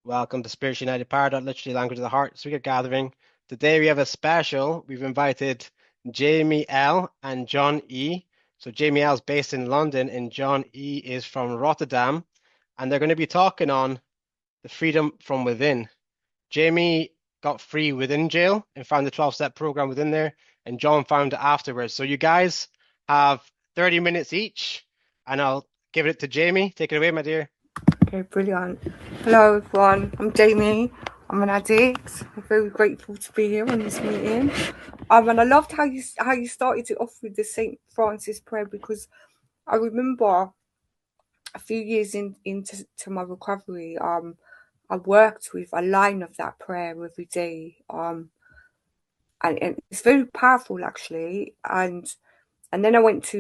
Welcome to Spiritual United Power, literally language of the heart, speaker gathering. Today we have a special. We've invited Jamie L and John E. So Jamie L is based in London and John E is from Rotterdam. And they're going to be talking on the freedom from within. Jamie got free within jail and found the 12-step program within there, and John found it afterwards. So you guys have 30 minutes each, and I'll give it to Jamie. Take it away, my dear. Okay, brilliant. Hello everyone, I'm Jamie. I'm an addict. I'm very grateful to be here on this meeting. And I loved how you started it off with the St. Francis prayer, because I remember a few years into my recovery, I worked with a line of that prayer every day. And it's very powerful actually. And then I worked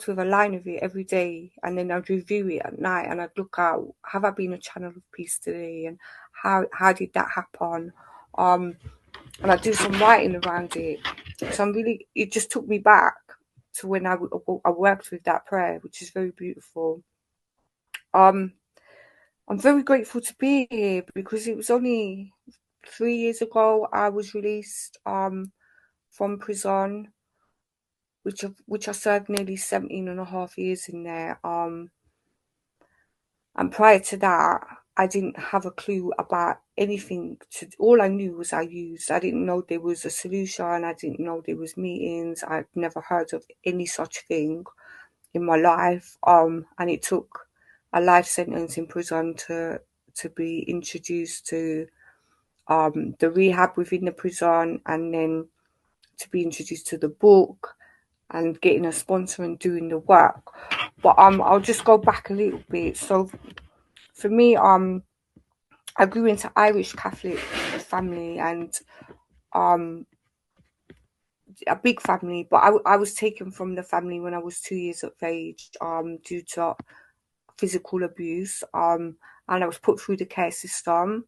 with a line of it every day, and then I'd review it at night, and I'd look out, have I been a channel of peace today, and how did that happen? And I'd do some writing around it. So it just took me back to when I worked with that prayer, which is very beautiful. I'm very grateful to be here because it was only 3 years ago I was released from prison, which I served nearly 17 and a half years in there. And prior to that, I didn't have a clue about anything. All I knew was I used. I didn't know there was a solution. I didn't know there was meetings. I'd never heard of any such thing in my life. And it took a life sentence in prison to be introduced to the rehab within the prison, and then to be introduced to the book and getting a sponsor and doing the work. But I'll just go back a little bit. So for me, I grew into Irish Catholic family, and a big family, but I was taken from the family when I was 2 years of age due to physical abuse, and I was put through the care system.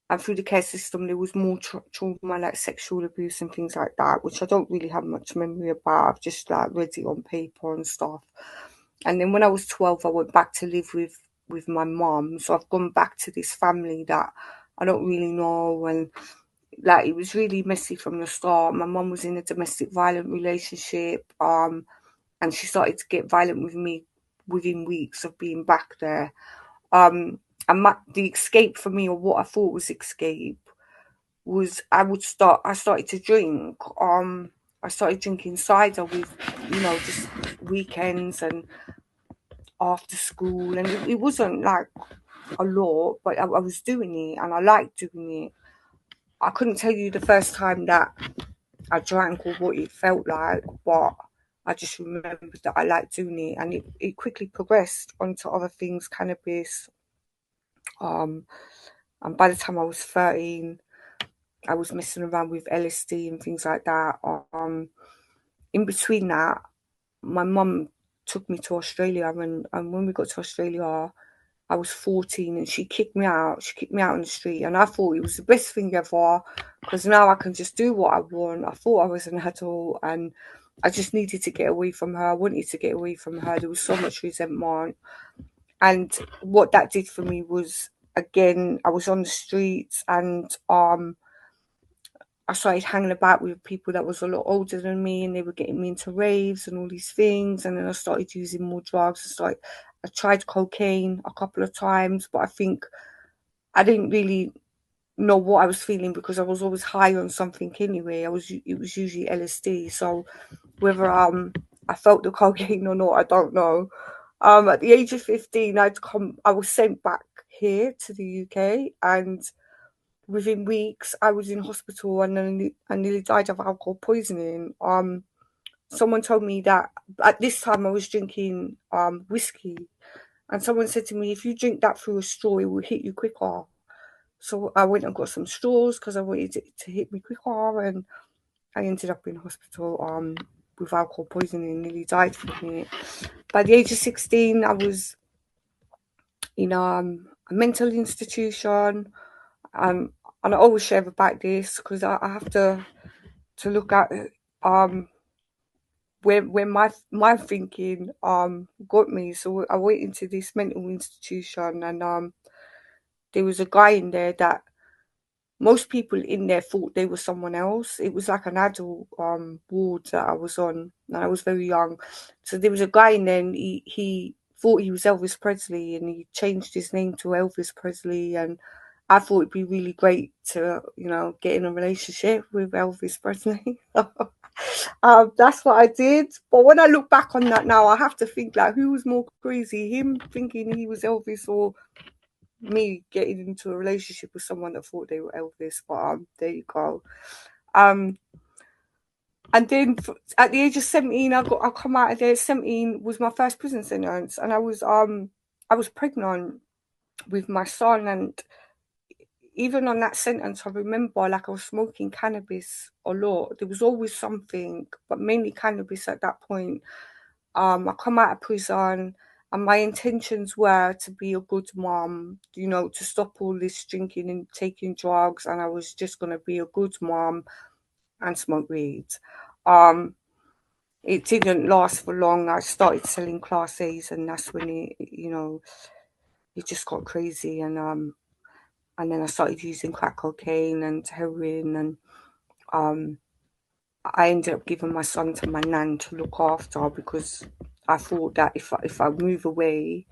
And through the care system, there was more trauma, like sexual abuse and things like that, which I don't really have much memory about. I've just like read it on paper and stuff. And then when I was 12, I went back to live with my mum. So I've gone back to this family that I don't really know, and like it was really messy from the start. My mum was in a domestic violent relationship, and she started to get violent with me within weeks of being back there. And the escape for me, or what I thought was escape, was I started to drink. I started drinking cider with, just weekends and after school, and it wasn't like a lot, but I was doing it and I liked doing it. I couldn't tell you the first time that I drank or what it felt like, but I just remembered that I liked doing it, and it quickly progressed onto other things, cannabis. Um, and by the time I was 13, I was messing around with LSD and things like that. In between that, my mum took me to Australia, and when we got to Australia, I was 14 and she kicked me out. She kicked me out on the street, and I thought it was the best thing ever because now I can just do what I want. I thought I was an adult, and I just needed to get away from her. I wanted to get away from her. There was so much resentment. And what that did for me was, again, I was on the streets, and I started hanging about with people that was a lot older than me, and they were getting me into raves and all these things. And then I started using more drugs. I tried cocaine a couple of times, but I think I didn't really know what I was feeling because I was always high on something anyway. It was usually LSD. So whether I felt the cocaine or not, I don't know. At the age of 15, I was sent back here to the UK, and within weeks I was in hospital, and then I nearly died of alcohol poisoning. Someone told me that at this time I was drinking whiskey, and someone said to me, if you drink that through a straw, it will hit you quicker. So I went and got some straws because I wanted it to hit me quicker, and I ended up in hospital with alcohol poisoning, nearly died from it. By the age of 16, I was in a mental institution. And I always share about this because I have to look at where my thinking got me. So I went into this mental institution, and there was a guy in there that most people in there thought they were someone else. It was like an adult ward that I was on, and I was very young. So there was a guy in there, and he thought he was Elvis Presley, and he changed his name to Elvis Presley. And I thought it'd be really great to, get in a relationship with Elvis Presley. That's what I did. But when I look back on that now, I have to think, like, who was more crazy, him thinking he was Elvis, or me getting into a relationship with someone that thought they were Elvis? But there you go. And then at the age of 17, I come out of there. 17 was my first prison sentence, and I was pregnant with my son. And even on that sentence, I remember, like, I was smoking cannabis a lot. There was always something, but mainly cannabis at that point. I come out of prison, and my intentions were to be a good mom, to stop all this drinking and taking drugs, and I was just going to be a good mom and smoke weed. It didn't last for long. I started selling Class A's, and that's when it just got crazy. And then I started using crack cocaine and heroin, and I ended up giving my son to my nan to look after, because I thought that if I move away,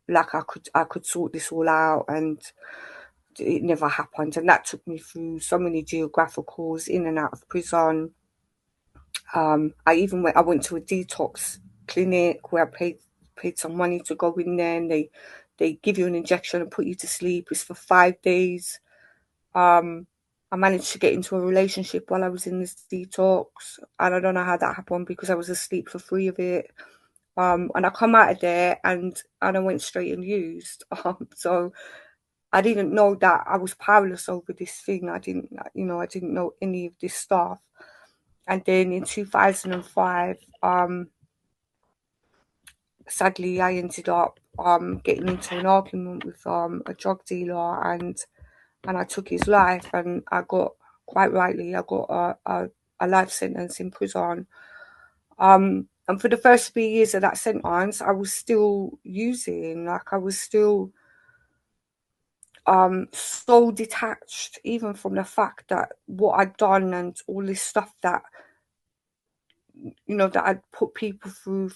like, I could sort this all out, and it never happened. And that took me through so many geographicals, in and out of prison. I went to a detox clinic where I paid some money to go in there, and they give you an injection and put you to sleep. It's for 5 days. I managed to get into a relationship while I was in this detox, and I don't know how that happened, because I was asleep for 3 of it. And I come out of there, and I went straight and used. So I didn't know that I was powerless over this thing. I didn't know any of this stuff. And then in 2005, sadly, I ended up getting into an argument with a drug dealer, and I took his life, and I got, quite rightly, I got a life sentence in prison. And for the first 3 years of that sentence, I was still using. Like, I was still so detached, even from the fact that what I'd done and all this stuff that that I'd put people through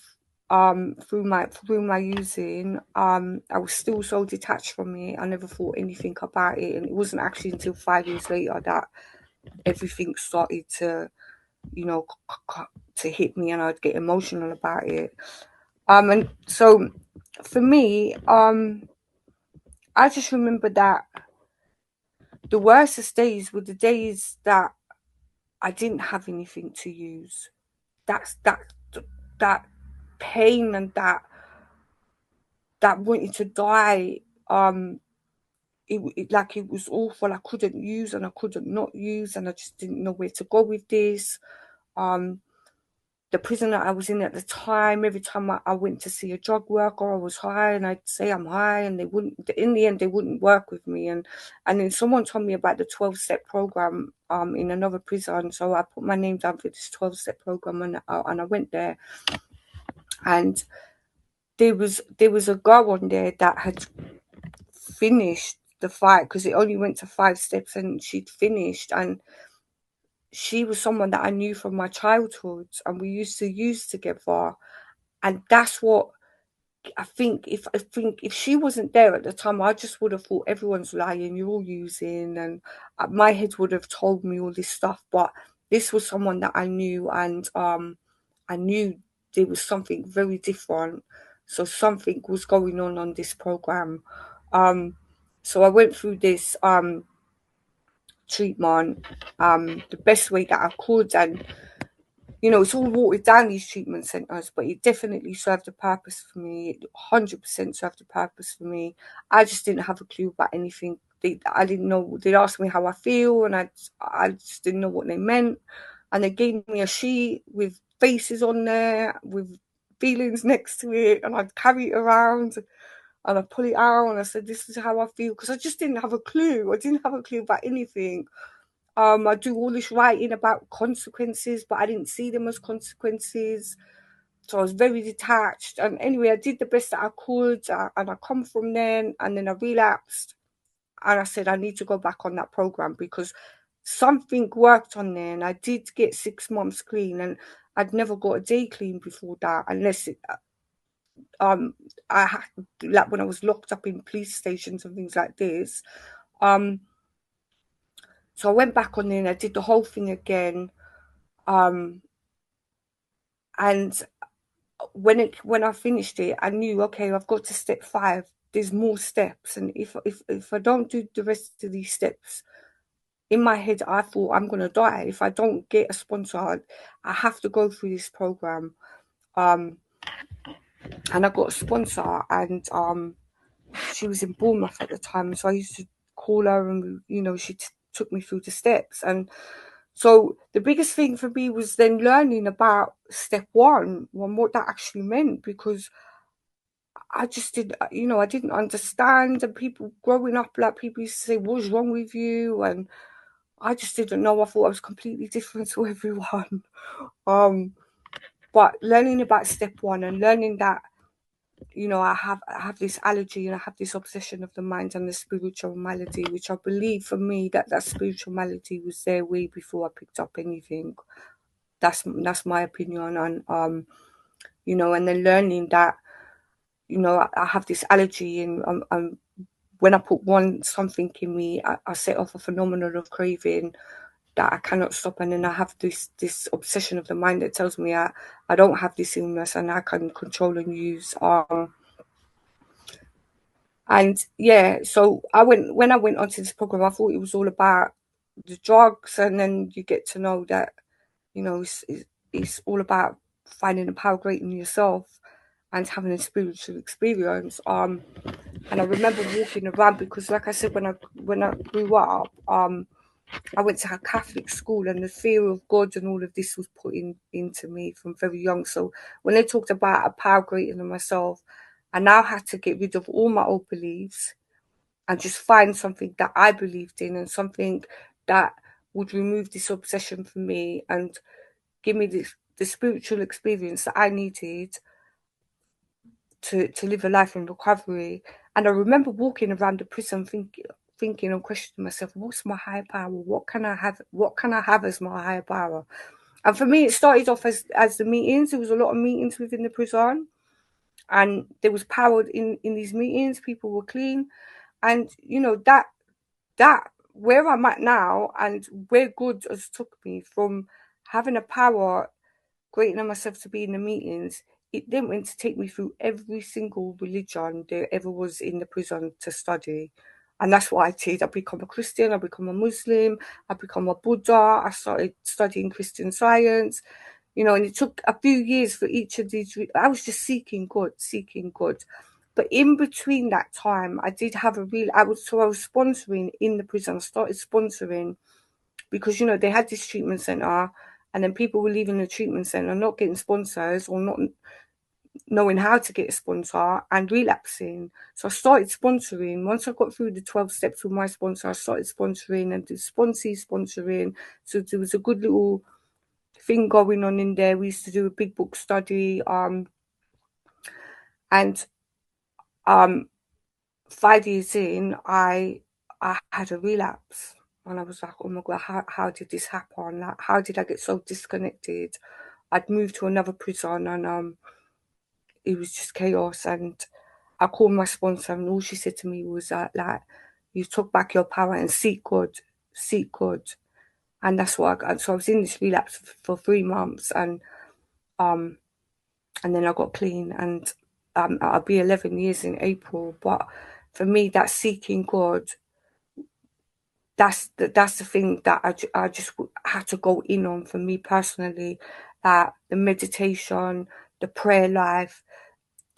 my using. I was still so detached from it. I never thought anything about it, and it wasn't actually until 5 years later that everything started to to hit me, and I'd get emotional about it. And so for me, I just remember that the worst days were the days that I didn't have anything to use. That pain, and that wanting to die. It was awful. I couldn't use, and I couldn't not use, and I just didn't know where to go with this. The prison that I was in at the time, every time I went to see a drug worker, I was high, and I'd say I'm high, and they wouldn't. In the end, they wouldn't work with me. And then someone told me about the 12-step program in another prison, so I put my name down for this 12-step program, and I went there. And there was a girl on there that had finished the fight, because it only went to 5 steps, and she'd finished. And she was someone that I knew from my childhood, and we used to use together. And that's what I think. If she wasn't there at the time, I just would have thought everyone's lying, you're all using, and my head would have told me all this stuff. But this was someone that I knew, and I knew there was something very different. So something was going on this program. So I went through this treatment the best way that I could, and it's all watered down, these treatment centres, but it definitely served a purpose for me. It 100% served a purpose for me. I just didn't have a clue about anything. I didn't know. They'd ask me how I feel, and I just didn't know what they meant. And they gave me a sheet with faces on there, with feelings next to it, and I'd carry it around, and I'd pull it out, and I said, this is how I feel, because I just didn't have a clue. I didn't have a clue about anything. I do all this writing about consequences, but I didn't see them as consequences. So I was very detached. And anyway, I did the best that I could, and I come from then, and then I relapsed. and I said, I need to go back on that program because something worked on there, and I did get 6 months clean, and I'd never got a day clean before that, unless I had, like, when I was locked up in police stations and things like this. So I went back on there and I did the whole thing again. And when I finished it, I knew, okay, I've got to step 5. There's more steps, and if I don't do the rest of these steps, in my head, I thought I'm gonna die if I don't get a sponsor. I have to go through this program. And I got a sponsor, and she was in Bournemouth at the time, so I used to call her, and she took me through the steps. And so the biggest thing for me was then learning about step 1 and what that actually meant, because I just I didn't understand. And people growing up, like, people used to say, what's wrong with you? And I just didn't know. I thought I was completely different to everyone. But learning about step 1 and learning that, I have this allergy and I have this obsession of the mind and the spiritual malady, which I believe for me that spiritual malady was there way before I picked up anything. That's my opinion. And and then learning that, I have this allergy, and when I put something in me, I set off a phenomenon of craving that I cannot stop. And then I have this obsession of the mind that tells me I don't have this illness and I can control and use. And yeah, so when I went onto this program, I thought it was all about the drugs, and then you get to know that, it's all about finding the power greater in yourself and having a spiritual experience. And I remember walking around, because like I said, when I grew up, I went to a Catholic school, and the fear of God and all of this was put into me from very young. So when they talked about a power greater than myself, I now had to get rid of all my old beliefs and just find something that I believed in, and something that would remove this obsession from me and give me the spiritual experience that I needed to live a life in recovery. And I remember walking around the prison thinking and questioning myself, what's my higher power? What can I have as my higher power? And for me, it started off as the meetings. There was a lot of meetings within the prison, and there was power in these meetings. People were clean, and that where I'm at now, and where God has took me from having a power greater than myself to be in the meetings, it then went to take me through every single religion there ever was in the prison to study. And that's what I did. I become a Christian, I become a Muslim, I become a Buddha, I started studying Christian Science, and it took a few years for each of these. I was just seeking God, seeking God. But in between that time, I did have I was sponsoring in the prison. I started sponsoring because, they had this treatment center, and then people were leaving the treatment center, not getting sponsors or not knowing how to get a sponsor and relapsing. So I started sponsoring. Once I got through the 12 steps with my sponsor, I started sponsoring and did sponsoring. So there was a good little thing going on in there. We used to do a big book study. And 5 years in, I had a relapse. And I was like, oh my God, how did this happen? Like, how did I get so disconnected? I'd moved to another prison, and it was just chaos. And I called my sponsor, and all she said to me was like, you took back your power and seek God, seek God. And that's what I got. So I was in this relapse for 3 months, and then I got clean, and I'll be 11 years in April. But for me, that seeking God, that's the thing that I just had to go in on for me personally. The meditation, the prayer life,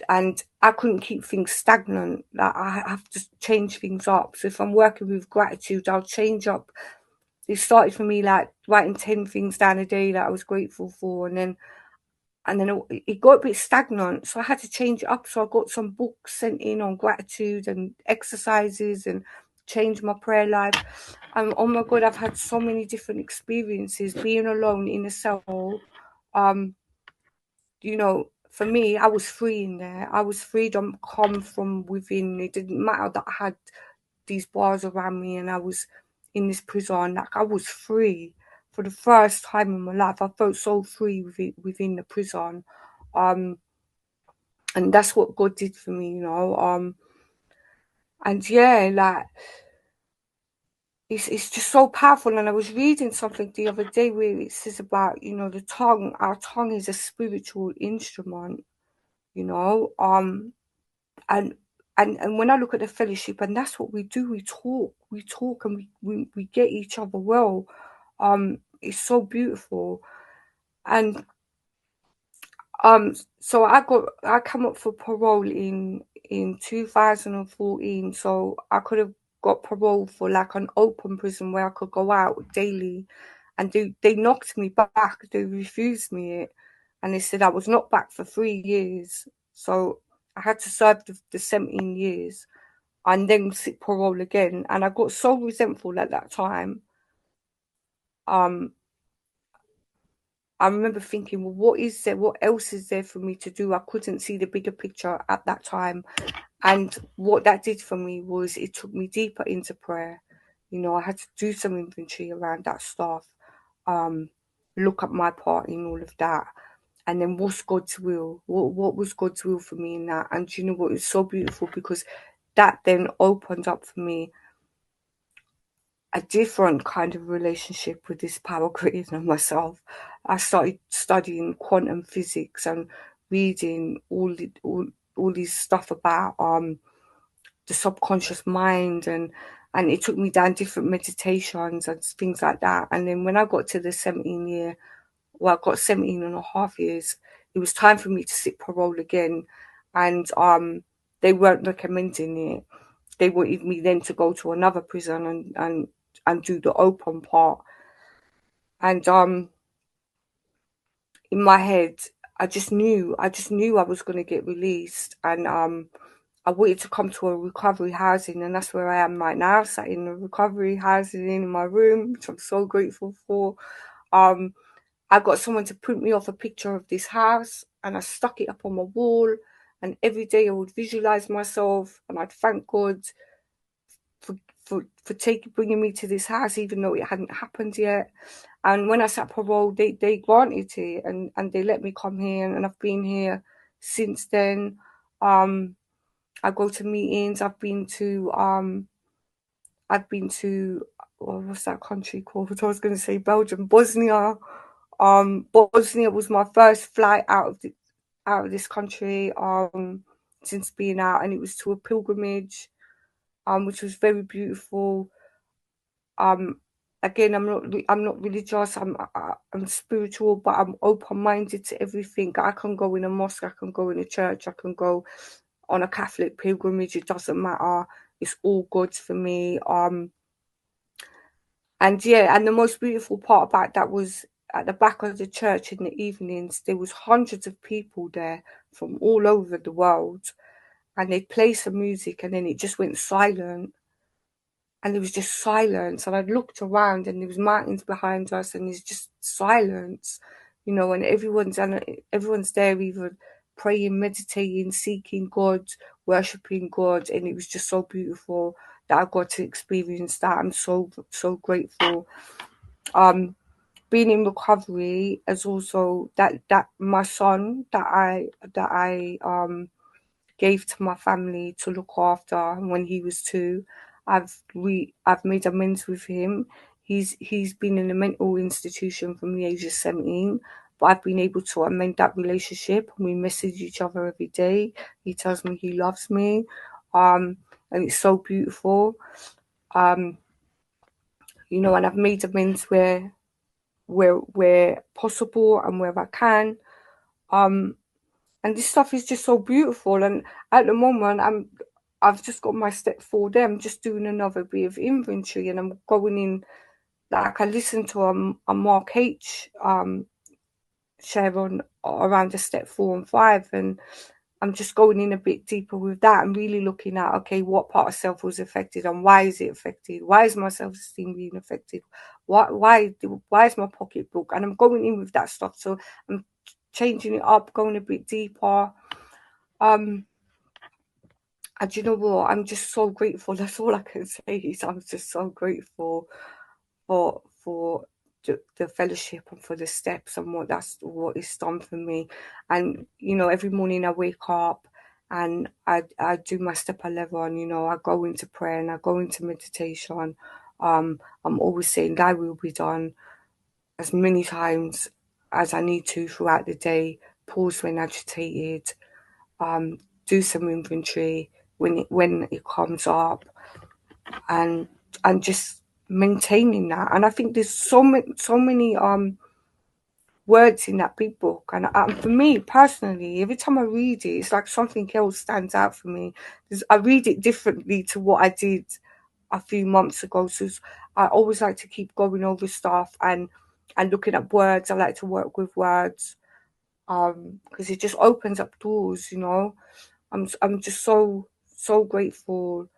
and I couldn't keep things stagnant. Like, I have to change things up. So if I'm working with gratitude, I'll change up. It started for me like writing 10 things down a day that I was grateful for, and then it got a bit stagnant, so I had to change it up. So I got some books sent in on gratitude and exercises, and changed my prayer life. And oh my God, I've had so many different experiences being alone in a cell. For me, I was free in there. I was freedom come from within. It didn't matter that I had these bars around me, and I was in this prison. Like, I was free for the first time in my life. I felt so free within the prison. And that's what God did for me, you know. And yeah, like, it's just so powerful. And I was reading something the other day where it says about, you know, the tongue. Our tongue is a spiritual instrument, you know. And when I look at the fellowship, and that's what we do, we talk, and we get each other well. It's so beautiful. And so I come up for parole in 2014. So I could have got parole for like an open prison where I could go out daily, and they knocked me back. They refused me it, and they said I was not back for 3 years. So I had to serve the 17 years and then sit parole again. And I got so resentful at that time. I remember thinking, well, what is there? What else is there for me to do? I couldn't see the bigger picture at that time. And what that did for me was it took me deeper into prayer. You know, I had to do some inventory around that stuff, look at my part in all of that. And then what's God's will? What was God's will for me in that? And you know what? It's so beautiful because that then opened up for me a different kind of relationship with this power greater than myself. I started studying quantum physics and reading all these stuff about the subconscious mind, and it took me down different meditations and things like that. And then when I got to the 17 year, well, I got 17 and a half years, it was time for me to sit parole again. And they weren't recommending it. They wanted me then to go to another prison and do the open part. And in my head, I just knew I was going to get released. And I wanted to come to a recovery housing, and that's where I am right now, sat in a recovery housing in my room, which I'm so grateful for. I got someone to print me off a picture of this house, and I stuck it up on my wall. And every day I would visualize myself, and I'd thank God for bringing me to this house, even though it hadn't happened yet. And when I sat parole, they granted it, and they let me come here, and I've been here since then. I go to meetings. I've been to oh, what's that country called? I was going to say Belgium, Bosnia. Bosnia was my first flight out of this country since being out, and it was to a pilgrimage, which was very beautiful. Again, I'm not religious. I'm spiritual, but I'm open-minded to everything. I can go in a mosque. I can go in a church. I can go on a Catholic pilgrimage. It doesn't matter. It's all God's for me. And yeah, and the most beautiful part about that was at the back of the church in the evenings, there was hundreds of people there from all over the world, and they'd play some music, and then it just went silent. And there was just silence, and I looked around, and there was mountains behind us, and there's just silence, you know. And everyone's there, either praying, meditating, seeking God, worshiping God, and it was just so beautiful that I got to experience that. I'm so grateful. Being in recovery as also that my son that I gave to my family to look after when he was 2. I've made amends with him. He's been in a mental institution from the age of 17, but I've been able to amend that relationship, and we message each other every day. He tells me he loves me, and it's so beautiful. You know, and I've made amends where possible and where I can. And this stuff is just so beautiful. And at the moment, I've just got my step 4 there. I'm just doing another bit of inventory, and I'm going in. Like, I listened to a Mark H share on around the step 4 and 5, and I'm just going in a bit deeper with that and really looking at, okay, what part of self was affected and why is it affected? Why is my self-esteem being affected? Why is my pocketbook? And I'm going in with that stuff. So I'm changing it up, going a bit deeper. And you know what? I'm just so grateful. That's all I can say is I'm just so grateful for the fellowship and for the steps and what it's done for me. And you know, every morning I wake up and I do my step 11. You know, I go into prayer and I go into meditation. I'm always saying Thy will be done as many times as I need to throughout the day. Pause when agitated. Do some inventory when it comes up, and just maintaining that. And I think there's so many words in that big book, and for me personally, every time I read it, it's like something else stands out for me. I read it differently to what I did a few months ago. So I always like to keep going over stuff and looking at words. I like to work with words because it just opens up doors, you know. I'm just so grateful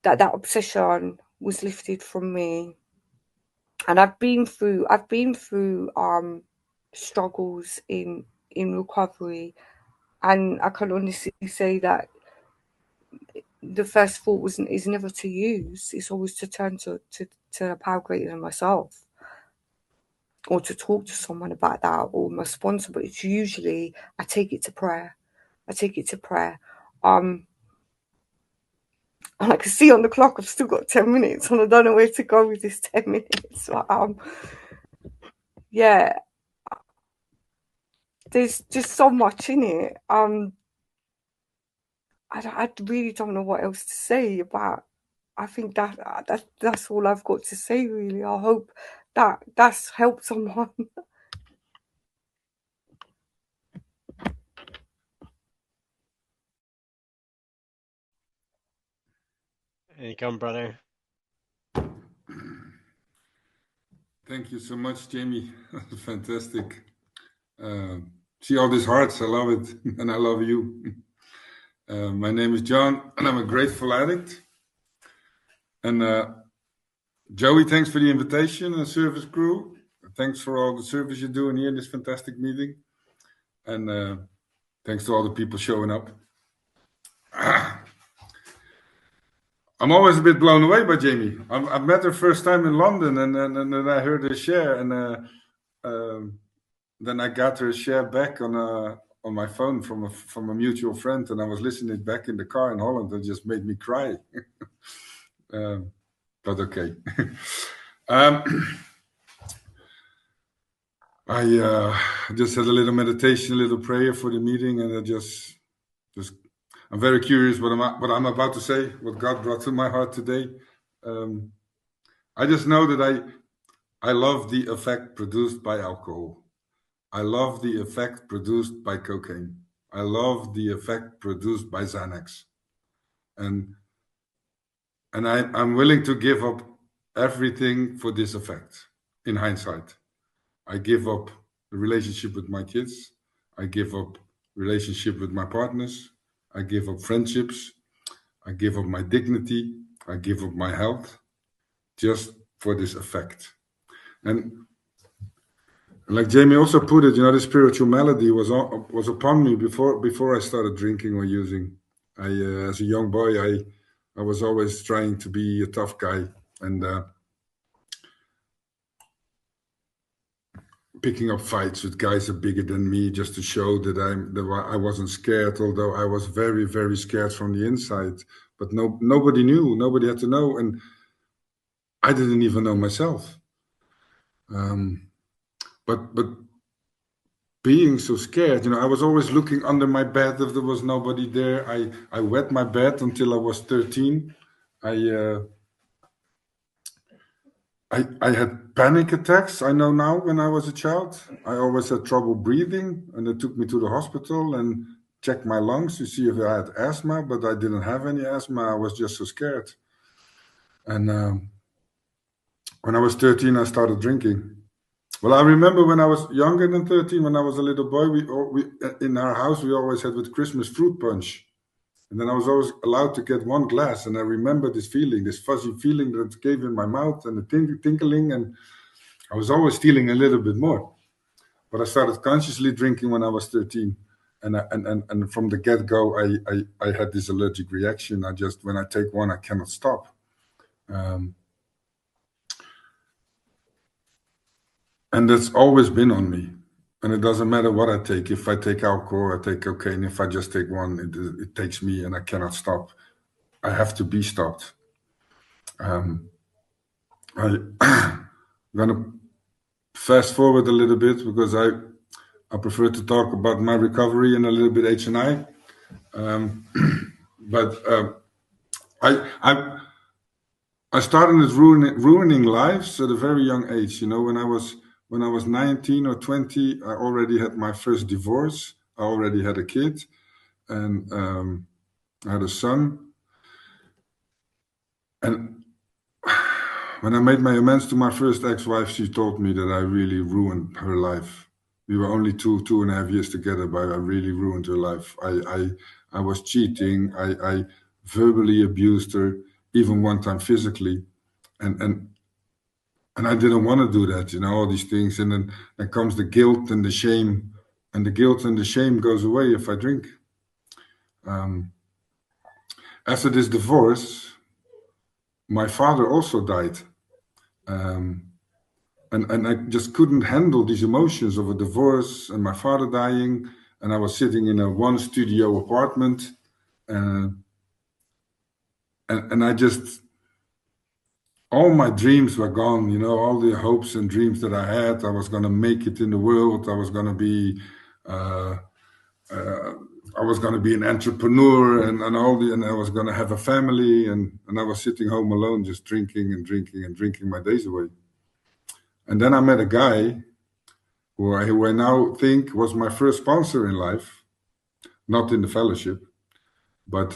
that obsession was lifted from me. And I've been through struggles in recovery, and I can honestly say that the first thought is never to use. It's always to turn to a power greater than myself, or to talk to someone about that, or my sponsor. But it's usually I take it to prayer. And I can see on the clock I've still got 10 minutes, and I don't know where to go with this 10 minutes. But, yeah, there's just so much in it. I really don't know what else to say about. I think that's all I've got to say, really. I hope that's helped someone. There you come, brother. Thank you so much, Jamie. Fantastic. See all these hearts. I love it. And I love you. My name is John, and I'm a grateful addict. And Joey, thanks for the invitation, and service crew. Thanks for all the service you're doing here in this fantastic meeting. And thanks to all the people showing up. I'm always a bit blown away by Jamie. I met her first time in London, and then I heard her share, and then I got her share back on my phone from a mutual friend, and I was listening back in the car in Holland. It just made me cry. But okay. I just had a little meditation, a little prayer for the meeting, and I just I'm very curious what I'm about to say, what God brought to my heart today. I just know that I love the effect produced by alcohol. I love the effect produced by cocaine. I love the effect produced by Xanax. And I'm willing to give up everything for this effect. In hindsight, I give up the relationship with my kids. I give up relationship with my partners. I give up friendships. I give up my dignity. I give up my health just for this effect. And like Jamie also put it, you know, the spiritual malady was upon me before I started drinking or using. As a young boy, I was always trying to be a tough guy, and picking up fights with guys that are bigger than me just to show that I wasn't scared, although I was very, very scared from the inside. But nobody knew, nobody had to know, and I didn't even know myself. But being so scared, you know, I was always looking under my bed if there was nobody there. I wet my bed until I was 13. I had panic attacks, I know now, when I was a child. I always had trouble breathing, and they took me to the hospital and checked my lungs to see if I had asthma, but I didn't have any asthma. I was just so scared. And when I was 13, I started drinking. Well, I remember when I was younger than 13, when I was a little boy, we in our house, we always had with Christmas fruit punch. And then I was always allowed to get one glass. And I remember this feeling, this fuzzy feeling that it gave in my mouth, and the tinkling. And I was always stealing a little bit more. But I started consciously drinking when I was 13. And from the get-go, I had this allergic reaction. When I take one, I cannot stop. And that's always been on me. And it doesn't matter what I take. If I take alcohol, I take cocaine. If I just take one, it takes me and I cannot stop. I have to be stopped. I'm going to fast forward a little bit because I prefer to talk about my recovery and a little bit H&I. I started with ruining lives at a very young age. You know, when I was 19 or 20, I already had my first divorce. I already had a kid, and I had a son. And when I made my amends to my first ex-wife, she told me that I really ruined her life. We were only 2.5 years together, but I really ruined her life. I was cheating. I verbally abused her, even one time physically, and I didn't want to do that, you know, all these things. And then there comes the guilt and the shame, and the guilt and the shame goes away if I drink. After this divorce, my father also died. And I just couldn't handle these emotions of a divorce and my father dying. And I was sitting in a 1-studio apartment. And I just, all my dreams were gone, you know, all the hopes and dreams that I had. I was going to make it in the world. I was going to be, an entrepreneur and I was going to have a family. And I was sitting home alone, just drinking and drinking my days away. And then I met a guy who I now think was my first sponsor in life, not in the fellowship, but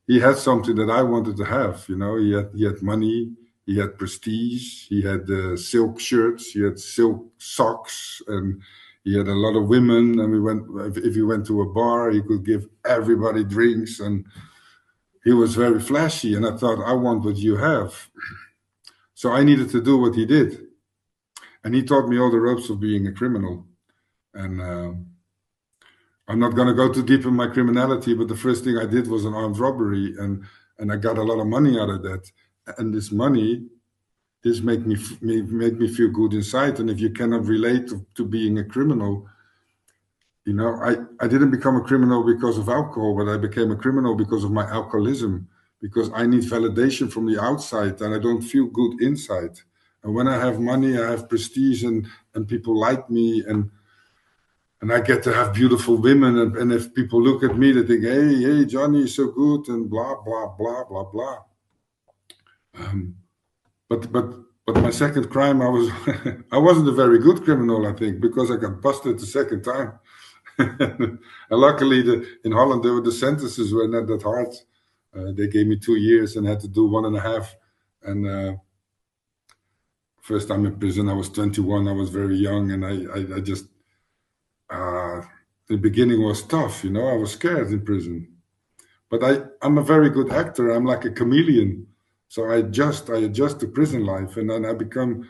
he had something that I wanted to have. You know, he had money, he had prestige, he had silk shirts, he had silk socks, and he had a lot of women. And if he went to a bar, he could give everybody drinks, and he was very flashy. And I thought, I want what you have. So I needed to do what he did. And he taught me all the ropes of being a criminal. And I'm not going to go too deep in my criminality, but the first thing I did was an armed robbery, and I got a lot of money out of that. And this money, made me feel good inside. And if you cannot relate to being a criminal, you know, I didn't become a criminal because of alcohol, but I became a criminal because of my alcoholism, because I need validation from the outside and I don't feel good inside. And when I have money, I have prestige, and people like me, and I get to have beautiful women. And if people look at me, they think, hey, Johnny is so good, and blah, blah, blah, blah, blah. But my second crime, I wasn't a very good criminal, I think, because I got busted the second time. And luckily, in Holland, the sentences were not that hard. They gave me 2 years and had to do 1.5. And first time in prison, I was 21. I was very young, and I just, the beginning was tough, you know. I was scared in prison. But I'm a very good actor. I'm like a chameleon. So I adjust to prison life. And then I become,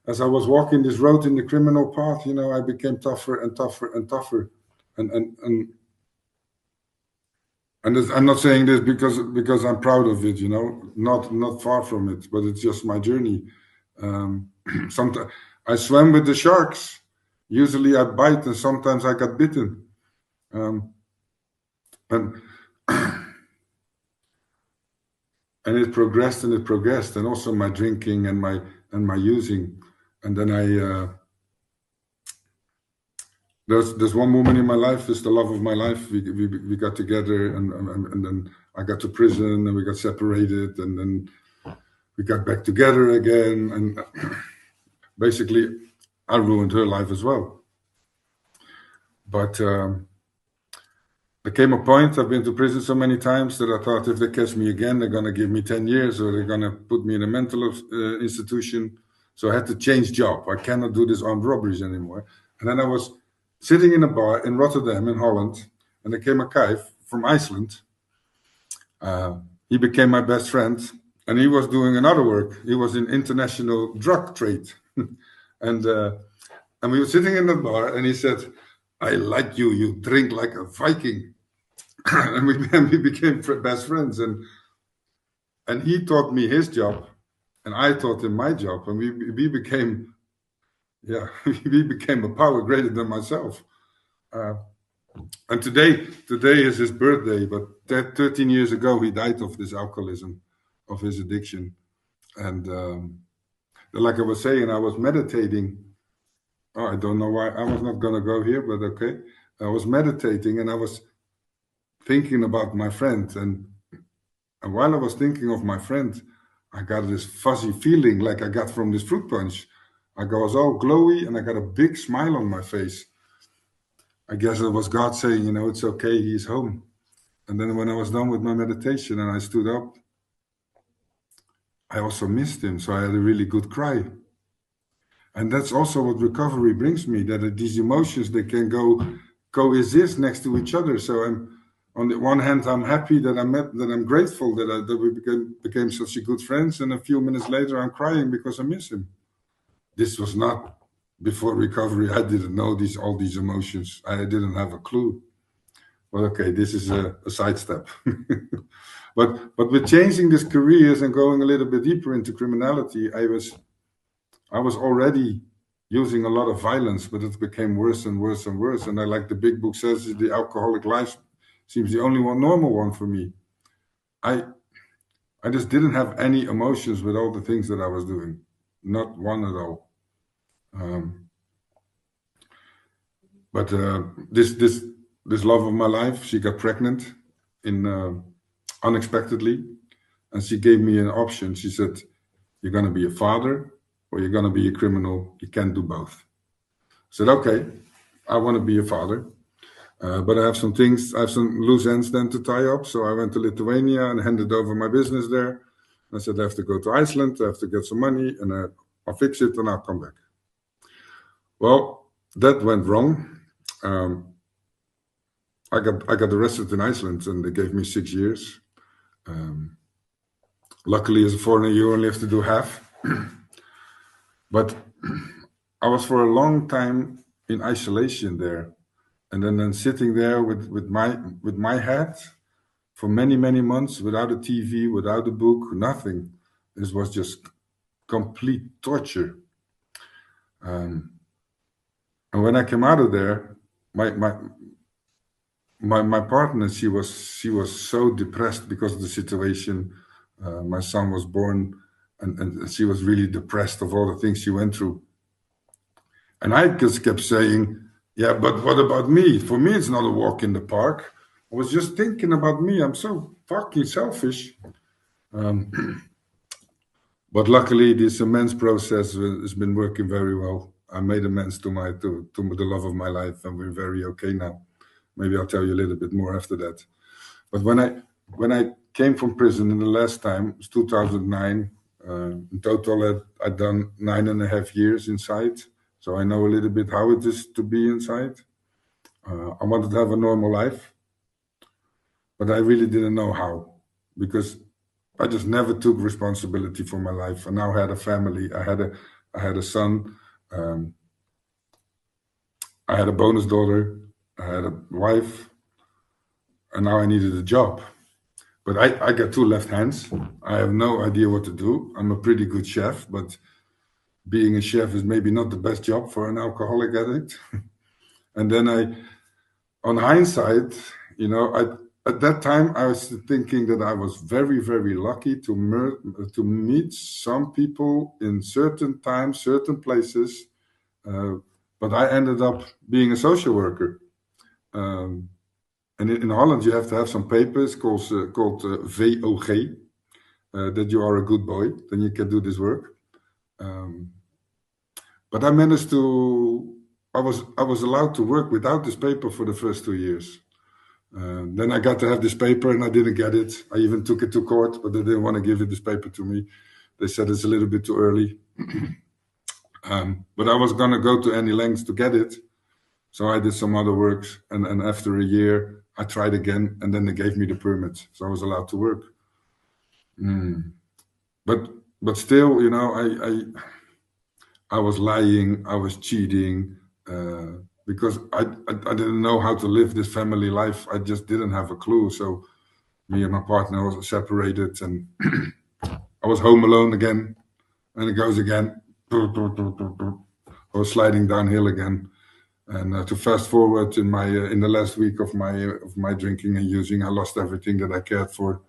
as I was walking this road in the criminal path, you know, I became tougher and tougher and tougher. And I'm not saying this because I'm proud of it, you know, not far from it, but it's just my journey. Sometimes I swam with the sharks. Usually I bite, and sometimes I got bitten. And it progressed, and also my drinking and my using. And then there's one woman in my life, is the love of my life. We got together, and then I got to prison, and we got separated, and then we got back together again. And basically, I ruined her life as well. But there came a point, I've been to prison so many times, that I thought if they catch me again, they're going to give me 10 years or they're going to put me in a mental institution. So I had to change job. I cannot do these armed robberies anymore. And then I was sitting in a bar in Rotterdam in Holland, and there came a guy from Iceland. He became my best friend, and he was doing another work. He was in international drug trade. And we were sitting in the bar, and he said, I like you. You drink like a Viking. And we became best friends. And he taught me his job, and I taught him my job, and we became, yeah, we became a power greater than myself. And today is his birthday, but 13 years ago he died of this alcoholism, of his addiction. And like I was saying, I was meditating. Oh, I don't know why I was not gonna go here, but okay. I was meditating and I was thinking about my friend, and while I was thinking of my friend, I got this fuzzy feeling like I got from this fruit punch. I was all glowy and I got a big smile on my face. I guess it was God saying, you know, it's okay, he's home. And then when I was done with my meditation and I stood up, I also missed him. So I had a really good cry. And that's also what recovery brings me, that these emotions, they can coexist next to each other. So I'm, on the one hand, I'm happy that I'm grateful that we became such a good friends. And a few minutes later, I'm crying because I miss him. This was not before recovery. I didn't know all these emotions. I didn't have a clue. Well, okay, this is a sidestep. But with changing these careers and going a little bit deeper into criminality, I was already using a lot of violence, but it became worse and worse and worse. And like the big book says, the alcoholic life seems the only normal one for me. I just didn't have any emotions with all the things that I was doing, not one at all. But this love of my life, she got pregnant unexpectedly, and she gave me an option. She said, "You're going to be a father, or you're going to be a criminal. You can't do both." I said, "Okay, I want to be a father, but I have some loose ends then to tie up." So I went to Lithuania and handed over my business there. I said, "I have to go to Iceland. I have to get some money, and I'll fix it, and I'll come back." Well, that went wrong. I got arrested in Iceland, and they gave me 6 years. Luckily, as a foreigner, you only have to do half. But I was for a long time in isolation there, and then sitting there with my head for many months without a TV, without a book, nothing. This was just complete torture. And when I came out of there, my partner, she was so depressed because of the situation. My son was born, and she was really depressed of all the things she went through. And I just kept saying, "Yeah, but what about me? For me, it's not a walk in the park." I was just thinking about me. I'm so fucking selfish. But luckily, this amends process has been working very well. I made amends to the love of my life, and we're very okay now. Maybe I'll tell you a little bit more after that. But when I came from prison in the last time, it was 2009. In total, I'd done 9.5 years inside. So I know a little bit how it is to be inside. I wanted to have a normal life, but I really didn't know how, because I just never took responsibility for my life. I now had a family. I had a son. I had a bonus daughter. I had a wife, and now I needed a job. But I got 2 left hands. I have no idea what to do. I'm a pretty good chef, but being a chef is maybe not the best job for an alcoholic addict. And then on hindsight, you know, at that time I was thinking that I was very lucky to meet some people in certain times, certain places. But I ended up being a social worker. And in Holland, you have to have some papers called VOG, that you are a good boy, then you can do this work. But I managed I was allowed to work without this paper for the first 2 years. Then I got to have this paper and I didn't get it. I even took it to court, but they didn't want to give this paper to me. They said it's a little bit too early. But I was going to go to any lengths to get it. So I did some other works, and after a year, I tried again, and then they gave me the permit, so I was allowed to work. But still, you know, I was lying, I was cheating, because I didn't know how to live this family life. I just didn't have a clue. So me and my partner was separated, and I was home alone again, and it goes again. I was sliding downhill again. And to fast forward in the last week of my drinking and using, I lost everything that I cared for.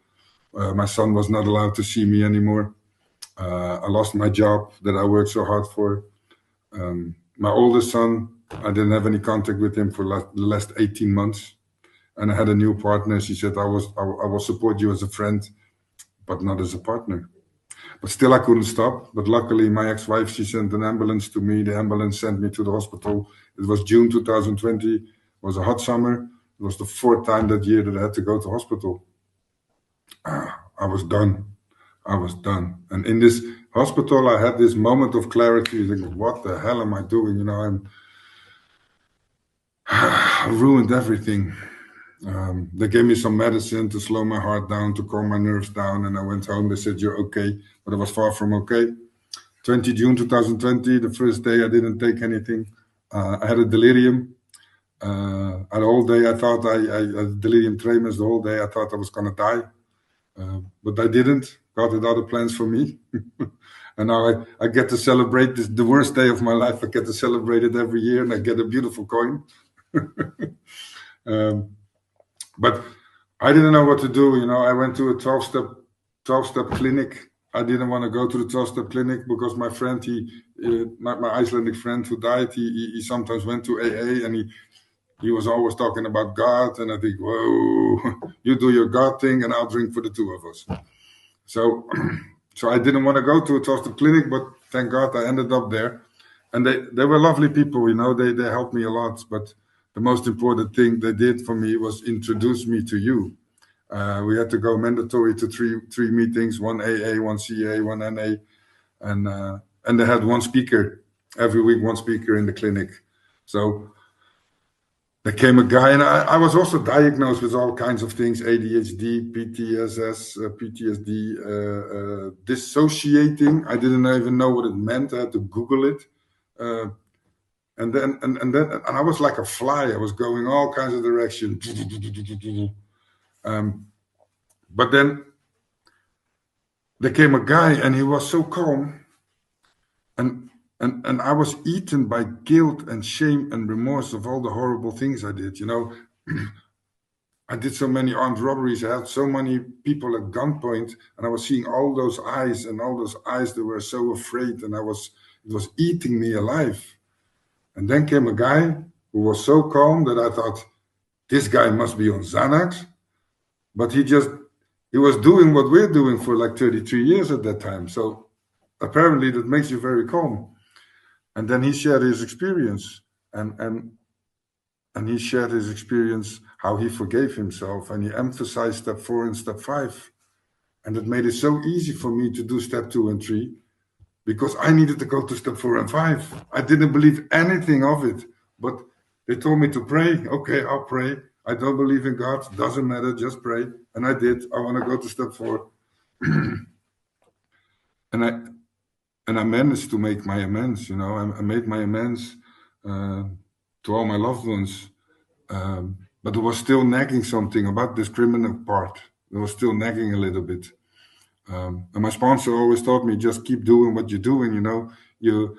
My son was not allowed to see me anymore. I lost my job that I worked so hard for. My oldest son, I didn't have any contact with him for the last 18 months. And I had a new partner. She said, I will support you as a friend, but not as a partner. But still, I couldn't stop. But luckily, my ex-wife, she sent an ambulance to me. The ambulance sent me to the hospital. It was June 2020. It was a hot summer. It was the 4th time that year that I had to go to hospital. I was done. I was done. And in this hospital, I had this moment of clarity. Like, what the hell am I doing? You know, I ruined everything. They gave me some medicine to slow my heart down, to calm my nerves down, and I went home. They said, you're okay, but I was far from okay. 20 June 2020, the first day I didn't take anything. I had a delirium. And the whole day I thought delirium tremens. The whole day I thought I was going to die, but I didn't. God had other plans for me. And now I get to celebrate this, the worst day of my life. I get to celebrate it every year, and I get a beautiful coin. But I didn't know what to do. You know, I went to a 12-step clinic. I didn't want to go to the 12-step clinic because my friend, my Icelandic friend who died, he sometimes went to AA, and he was always talking about God. And I think, whoa, you do your God thing, and I'll drink for the two of us. So I didn't want to go to a 12-step clinic, but thank God I ended up there. And they were lovely people, you know, they helped me a lot. But the most important thing they did for me was introduce me to you. We had to go mandatory to three meetings, one AA, one CA, one NA. And they had one speaker, every week one speaker in the clinic. So there came a guy, and I was also diagnosed with all kinds of things, ADHD, PTSD, dissociating. I didn't even know what it meant. I had to Google it. And I was like a fly. I was going all kinds of directions. But then there came a guy, and he was so calm. And I was eaten by guilt and shame and remorse of all the horrible things I did. You know, I did so many armed robberies. I had so many people at gunpoint, and I was seeing all those eyes, and all those eyes that were so afraid, and it was eating me alive. And then came a guy who was so calm that I thought, this guy must be on Xanax. But he was doing what we're doing for like 33 years at that time. So apparently that makes you very calm. And then he shared his experience, and he shared his experience, how he forgave himself, and he emphasized step 4 and step 5. And it made it so easy for me to do step 2 and 3, because I needed to go to step 4 and 5. I didn't believe anything of it, but they told me to pray. Okay, I'll pray. I don't believe in God. Doesn't matter, just pray. And I did. I want to go to step 4. And I managed to make my amends, you know. I made my amends to all my loved ones. But there was still nagging something about this criminal part. There was still nagging a little bit. And my sponsor always taught me, just keep doing what you're doing, you know. You're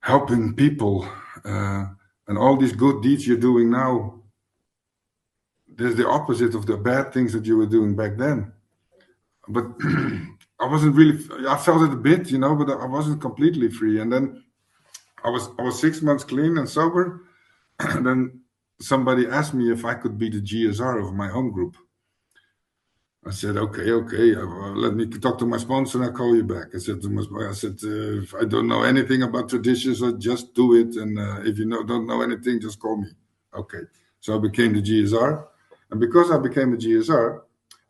helping people. And all these good deeds you're doing now, there's the opposite of the bad things that you were doing back then. But I wasn't really, I felt it a bit, you know, but I wasn't completely free. And then I was 6 months clean and sober. And then somebody asked me if I could be the GSR of my home group. I said, okay, let me talk to my sponsor and I'll call you back. I said, if I don't know anything about traditions, I just do it. And if you don't know anything, just call me. Okay. So I became the GSR. And because I became a GSR,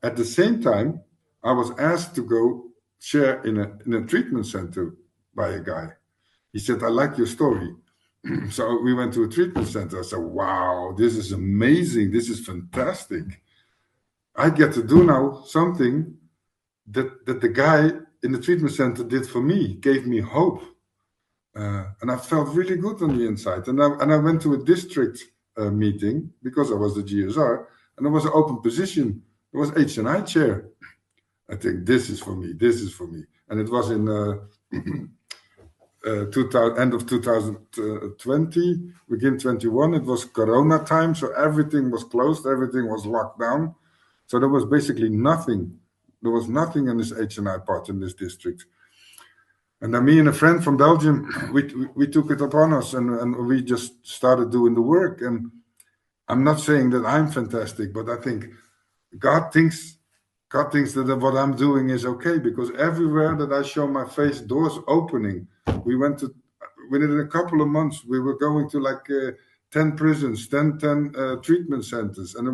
at the same time, I was asked to go share in a treatment center by a guy. He said, I like your story. So we went to a treatment center. I said, wow, this is amazing. This is fantastic. I get to do now something that the guy in the treatment center did for me, gave me hope. And I felt really good on the inside. And I went to a district meeting because I was the GSR, and there was an open position. It was H&I chair. I think this is for me. This is for me. And it was in end of 2020, begin 21. It was Corona time, so everything was closed. Everything was locked down. So there was basically nothing. There was nothing in this H&I part in this district. And then me and a friend from Belgium, we took it upon us, and we just started doing the work. And I'm not saying that I'm fantastic, but I think God thinks that what I'm doing is okay, because everywhere that I show my face, doors opening. Within a couple of months, we were going to like 10 prisons, 10 treatment centers, and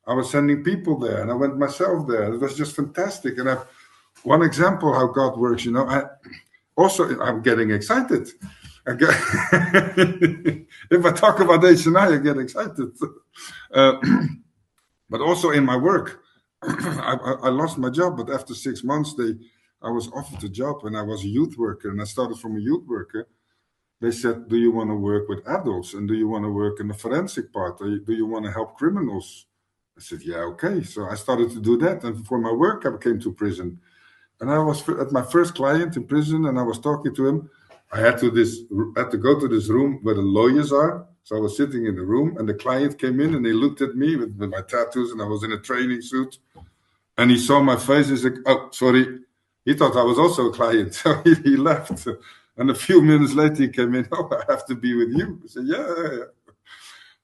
I was sending people there, and I went myself there. It was just fantastic. And one example how God works, you know. I'm getting excited. If I talk about H&I get excited. But also in my work, I lost my job, but after 6 months, I was offered a job, and I was a youth worker, and I started from a youth worker. They said, do you want to work with adults, and do you want to work in the forensic part, or do you want to help criminals? I said, yeah, okay. So I started to do that, and for my work, I came to prison. And I was at my first client in prison, and I was talking to him. I had to go to this room where the lawyers are. So I was sitting in the room, and the client came in, and he looked at me with my tattoos, and I was in a training suit. And he saw my face, and he said, oh, sorry. He thought I was also a client, so he left. And a few minutes later, he came in, oh, I have to be with you. I said, yeah.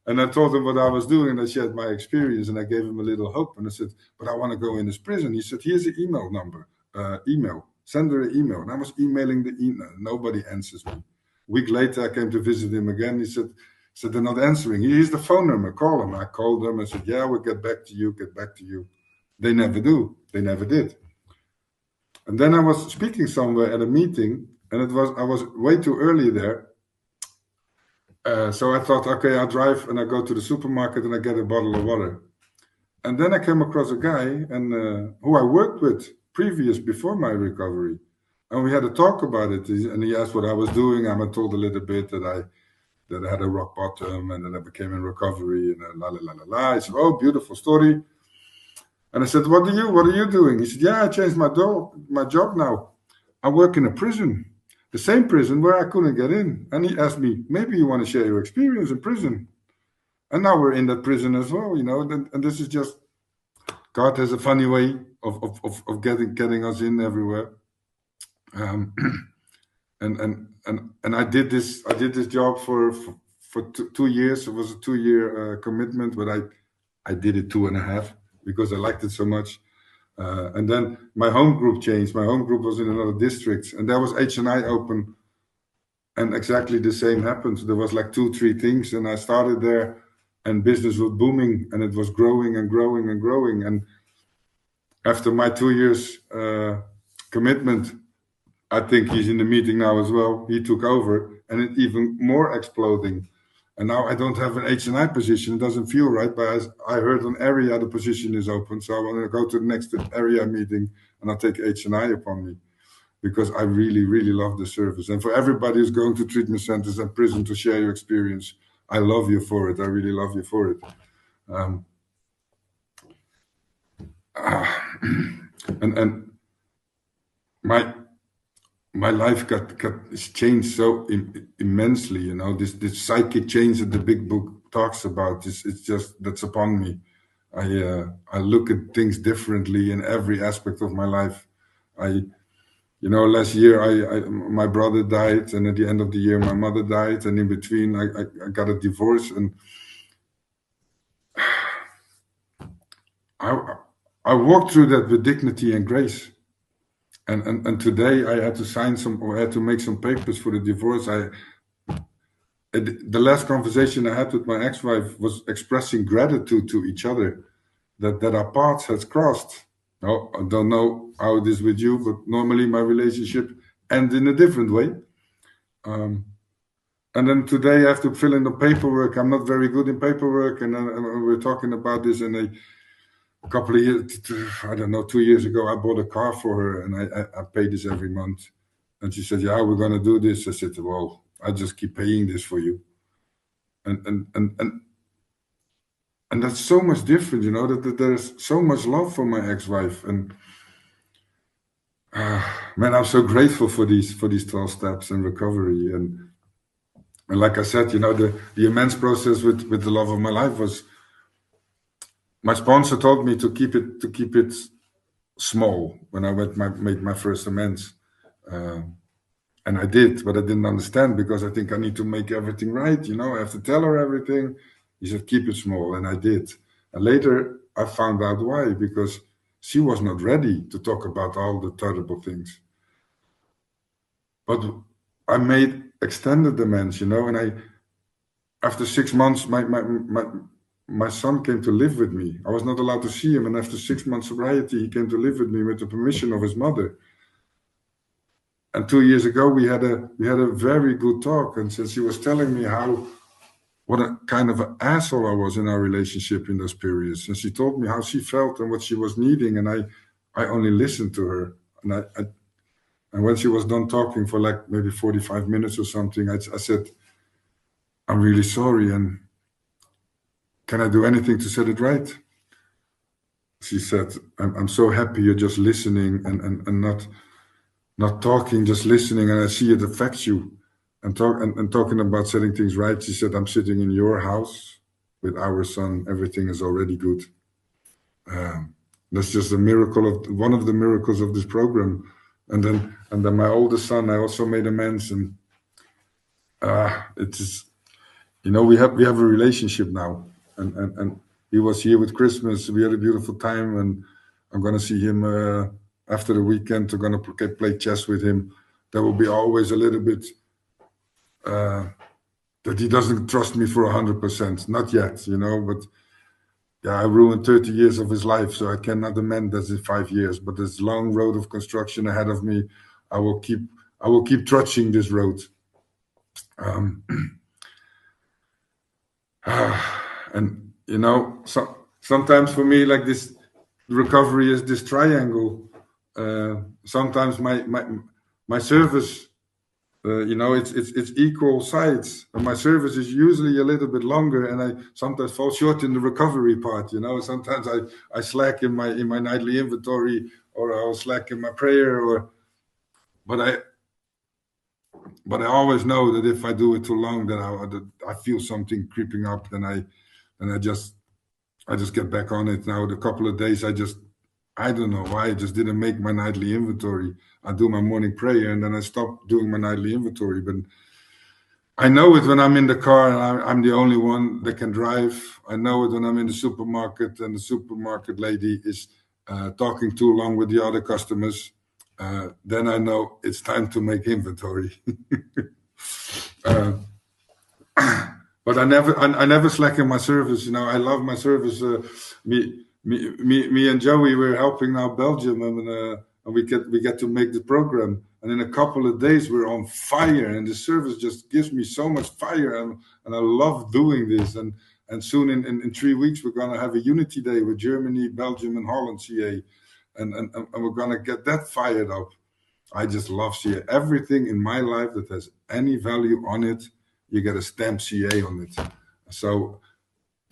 And I told him what I was doing, and I shared my experience, and I gave him a little hope. And I said, but I want to go in this prison. He said, here's the email number. Send her an email. And I was emailing the email. Nobody answers me. A week later, I came to visit him again. He said they're not answering. Here's the phone number. Call them. I called them. I said, yeah, we'll get back to you. They never do. They never did. And then I was speaking somewhere at a meeting, and I was way too early there. So I thought, okay, I'll drive, and I go to the supermarket, and I get a bottle of water. And then I came across a guy who I worked with before my recovery, and we had a talk about it. And he asked what I was doing. I told a little bit that I had a rock bottom, and then I became in recovery, and la la la la la. I said, "Oh, beautiful story." And I said, "What are you doing?" He said, "Yeah, I changed my job now. I work in a prison, the same prison where I couldn't get in." And he asked me, "Maybe you want to share your experience in prison?" And now we're in that prison as well, you know. And this is just, God has a funny way of getting us in everywhere. And I did this job for 2 years. It was a 2-year commitment, but I did it 2.5 because I liked it so much. And then my home group changed. My home group was in another district, and there was H&I open, and exactly the same happened. There was like 2-3 things, and I started there, and business was booming, and it was growing and growing and growing. And after my 2 years commitment, I think he's in the meeting now as well. He took over, and it even more exploding. And now I don't have an H&I position. It doesn't feel right, but I heard on area the position is open. So I want to go to the next area meeting, and I'll take H&I upon me, because I really, really love the service. And for everybody who's going to treatment centers and prison to share your experience, I love you for it. I really love you for it. And my life got changed so immensely, you know. This psychic change that the big book talks about, it's just, that's upon me. I look at things differently in every aspect of my life. Last year my brother died, and at the end of the year my mother died, and in between I got a divorce, and I walked through that with dignity and grace. And today I had to make some papers for the divorce. The last conversation I had with my ex-wife was expressing gratitude to each other that our paths has crossed. Oh, I don't know how it is with you, but normally my relationship ends in a different way. And then today I have to fill in the paperwork. I'm not very good in paperwork, and we're talking about this. And a couple of years, I don't know, 2 years ago, I bought a car for her, and I pay this every month. And she said, yeah, we're going to do this. I said, well, I just keep paying this for you. And that's so much different, you know, that there's so much love for my ex-wife. And man, I'm so grateful for these 12 steps in recovery. And like I said, you know, the immense process with the love of my life was, my sponsor told me to keep it small when I made my first amends. And I did, but I didn't understand, because I think I need to make everything right. You know, I have to tell her everything. He said, keep it small. And I did. And later I found out why, because she was not ready to talk about all the terrible things. But I made extended amends, you know, and after 6 months, my son came to live with me. I was not allowed to see him. And after 6 months sobriety, he came to live with me with the permission of his mother. And 2 years ago, we had a very good talk. And since he was telling me what a kind of an asshole I was in our relationship in those periods. And she told me how she felt and what she was needing. And I only listened to her. And when she was done talking for like maybe 45 minutes or something, I said, I'm really sorry. And can I do anything to set it right? She said, I'm so happy you're just listening and not talking, just listening. And I see it affects you. And talking about setting things right, she said, I'm sitting in your house with our son. Everything is already good. That's just a miracle one of the miracles of this program. And then my oldest son, I also made amends. And it is, you know, we have a relationship now. And he was here with Christmas. We had a beautiful time, and I'm going to see him after the weekend. We're going to play chess with him. There will be always a little bit that he doesn't trust me for 100%. Not yet, you know, but yeah, I ruined 30 years of his life, so I cannot amend that in 5 years. But this long road of construction ahead of me, I will keep trudging this road. And you know, sometimes for me, like this recovery is this triangle. Sometimes my service, you know, it's equal sides, and my service is usually a little bit longer, and I sometimes fall short in the recovery part. You know, sometimes I slack in my nightly inventory, or I'll slack in my prayer, but I always know that if I do it too long, then I feel something creeping up. Then I just get back on it. Now, the couple of days, I don't know why, I just didn't make my nightly inventory. I do my morning prayer, and then I stop doing my nightly inventory. But I know it when I'm in the car and I'm the only one that can drive. I know it when I'm in the supermarket and the supermarket lady is talking too long with the other customers. Then I know it's time to make inventory. But I never slack in my service. You know, I love my service. Me and Joey, we're helping now Belgium, and we get to make the program. And in a couple of days, we're on fire, and the service just gives me so much fire, and I love doing this. And soon, in 3 weeks, we're gonna have a unity day with Germany, Belgium, and Holland, CA, and we're gonna get that fired up. I just love CA. Everything in my life that has any value on it, you get a stamp CA on it. So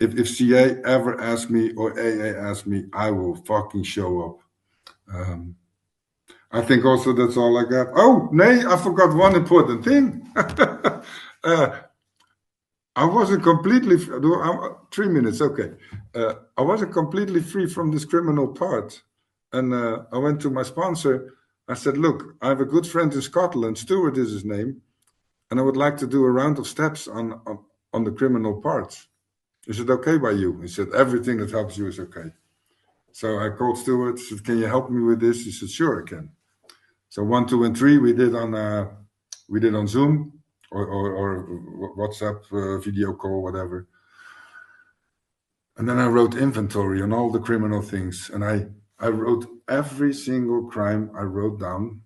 if CA ever asks me or AA asks me, I will fucking show up. I think also that's all I got. Oh, nee, I forgot one important thing. I wasn't completely, 3 minutes, okay. I wasn't completely free from this criminal part. And I went to my sponsor. I said, look, I have a good friend in Scotland, Stuart is his name, and I would like to do a round of steps on the criminal parts. Is it okay by you? He said, everything that helps you is okay. So I called Stuart, said, can you help me with this? He said, sure, I can. So 1, 2, and 3 we did on Zoom or WhatsApp, video call, whatever. And then I wrote inventory on all the criminal things, and I wrote every single crime I wrote down.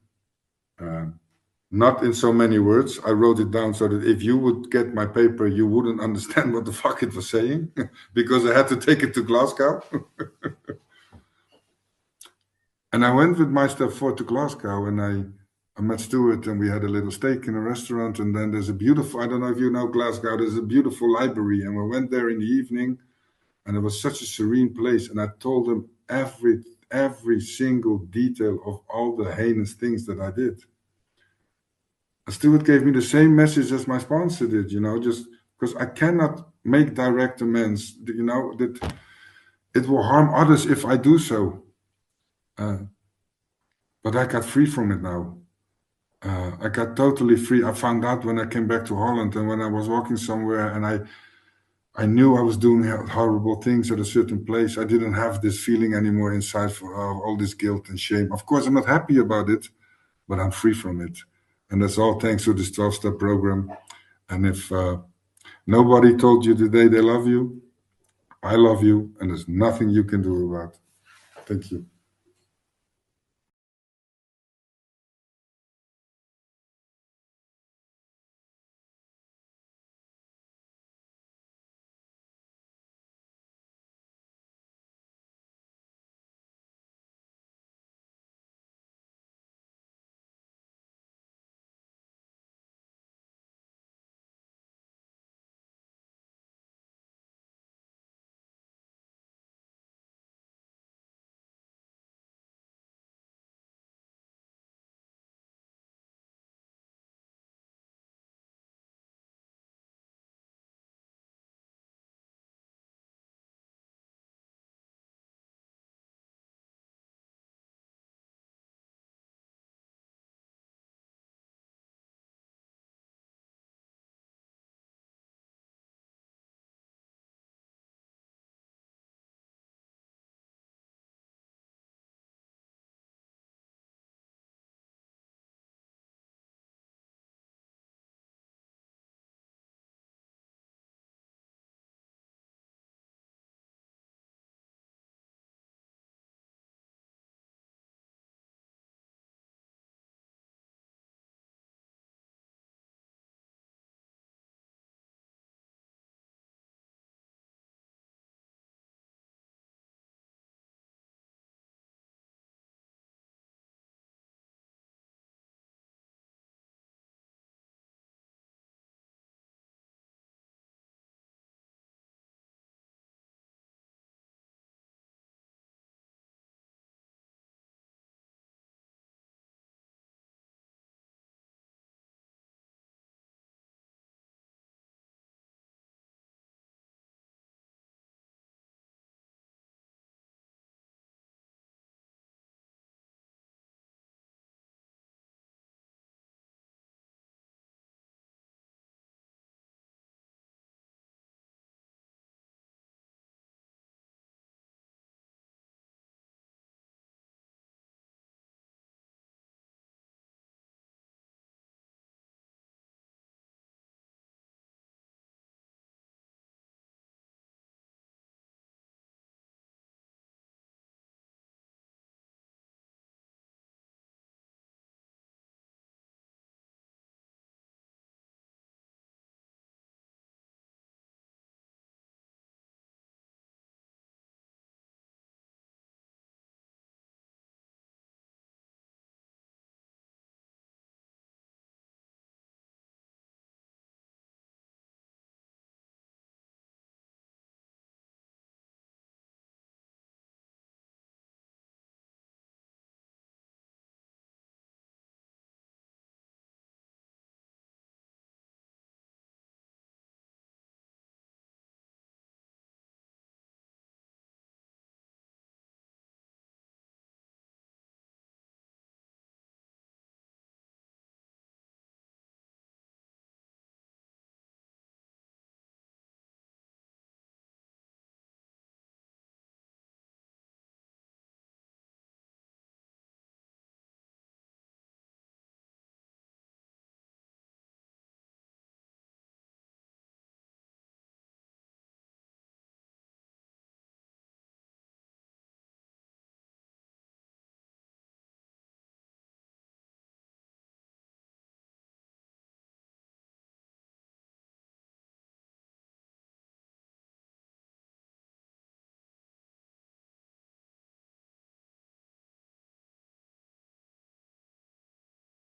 Not in so many words. I wrote it down so that if you would get my paper, you wouldn't understand what the fuck it was saying, because I had to take it to Glasgow. And I went with my step 4 to Glasgow, and I met Stuart and we had a little steak in a restaurant, and then there's a beautiful, I don't know if you know Glasgow, there's a beautiful library, and we went there in the evening, and it was such a serene place, and I told them every single detail of all the heinous things that I did. And Stuart gave me the same message as my sponsor did, just because I cannot make direct amends, that it will harm others if I do so. But I got free from it now. I got totally free. I found out when I came back to Holland, and when I was walking somewhere and I knew I was doing horrible things at a certain place. I didn't have this feeling anymore inside for all this guilt and shame. Of course, I'm not happy about it, but I'm free from it. And that's all thanks to this 12-step program. And if nobody told you today they love you, I love you, and there's nothing you can do about it. Thank you.